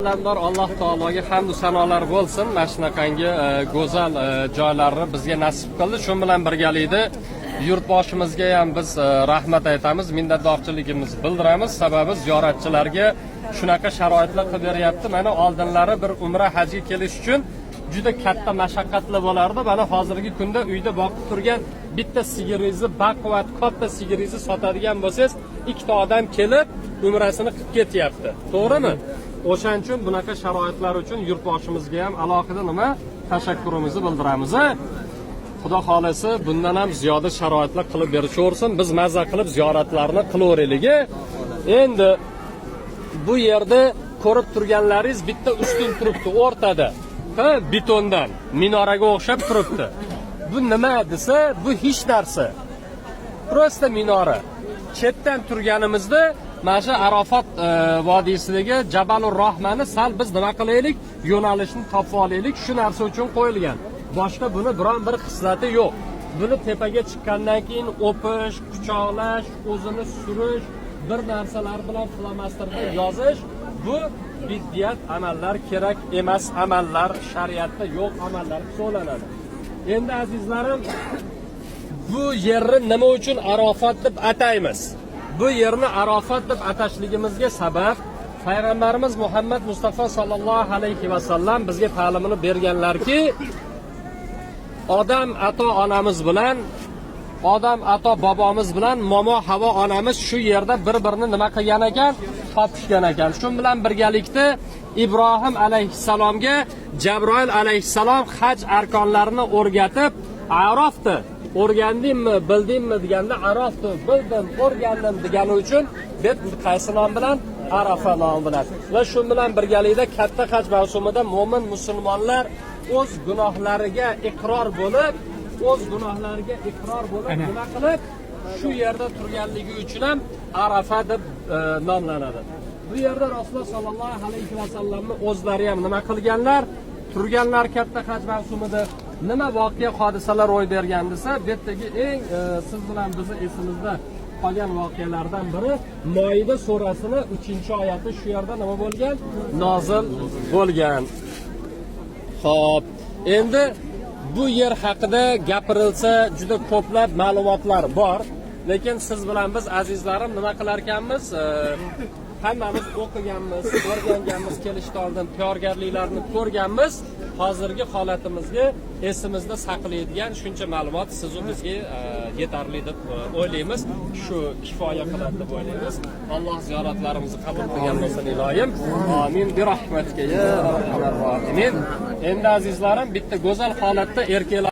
Alamdor Alloh taologa hamd va sanolar bo'lsin. Mana shunaqangi go'zal joylarni bizga nasib qildi. Shu bilan birgalikda yurtboshimizga ham biz rahmat aytamiz, minnatdorchiligimizni bildiramiz. Sababi ziyoratchilarga shunaqa sharoitlar qilib beryapti. Mana oldinlari bir umra hajga kelish uchun juda katta mashaqqatli bo'lardi. Mana hozirgi kunda uyda boqib turgan bitta sigiringizni, baquvvat katta sigiringizni sotadigan bo'lsangiz, ikkita odam kelib umrasini qilib ketyapti. To'g'rimi? O'shaning uchun bunaqa sharoitlar uchun yurtboshimizga ham alohida nima tashakkurimizni bildiramiz. Xudo xolisi bundan ham ziyoda sharoitlar qilib berishaversin. Biz mazza qilib ziyoratlarni qilaveraylik. Endi bu yerda ko'rib turganlaringiz bitta ustun turibdi o'rtada. Betondan minoraga o'xshab turibdi. Bu nima desa, bu hech narsa. Prosta minora. Chetdan turganimizda mana shu Arafat vodiysidagi Jabalur Rahmani sal biz nima qilaylik, yo'nalishni topib olaylik, shu narsa uchun qo'yilgan. Boshqa buni biron bir xislati yo'q. Buni tepaga chiqqandan keyin o'pish, quchoqlash, o'zini surish, bir narsalar bilan flomasterda yozish, bu biddiyat amallar, kerak emas amallar, shariatda yo'q amallar hisoblanadi. Endi azizlarim, bu yerni nima uchun Arafat deb ataymiz? Bu yerni Arafat deb atashligimizga sabab Payg'ambarimiz Muhammad Mustafa sallallohu alayhi va sallam bizga ta'limini berganlarki, odam ato onamiz bilan, odam ato bobomiz bilan momo Havo onamiz shu yerda bir-birini nima qilgan ekan? Topishgan ekan. Shu bilan birgalikda Ibrohim alayhissalomga Jabroil alayhissalom haj arkonlarini o'rgatib, Arafni o'rgandingmi, bildingmi deganda Arafni bildim, o'rgandim degani uchun deb qaysi nom bilan? Arafa nomi bilan. Va shu bilan birgalikda katta haj mavsumida mo'min musulmonlar o'z gunohlariga iqror bo'lib, nima qilib shu yerda turganligi uchun ham Arafa deb nomlanadi. Bu yerda Rasululloh sallallohu alayhi va sallamning o'zlari ham nima qilganlar? Turganlar katta haj mavsumida nima voqea hodisalar ro'y bergan desa, bu yerdagi eng siz bilan bizni esimizda qolgan voqealardan biri Moida surasining 3-oyati shu yerda nima bo'lgan? Nozil bo'lgan. Xo'p, endi bu yer haqida gapirilsa juda ko'plab ma'lumotlar bor, lekin siz bilan biz azizlarim nima qilar ekanmiz? Hammamiz o'qiganmiz, o'rganganmiz, kelishdan oldin tayyorgarliklarni ko'rganmiz. Hozirgi holatimizga esimizda saqlaydigan shuncha ma'lumot siz bizga yetarli deb o'ylaymiz. Shu kifoya qiladi deb o'ylaymiz. Alloh ziyoratlarimizni qabul qilgan bo'lsin iloyim. Amin bi rahmatika ya arhamar rohimin. Endi azizlarim, bitta go'zal holatda erkaklar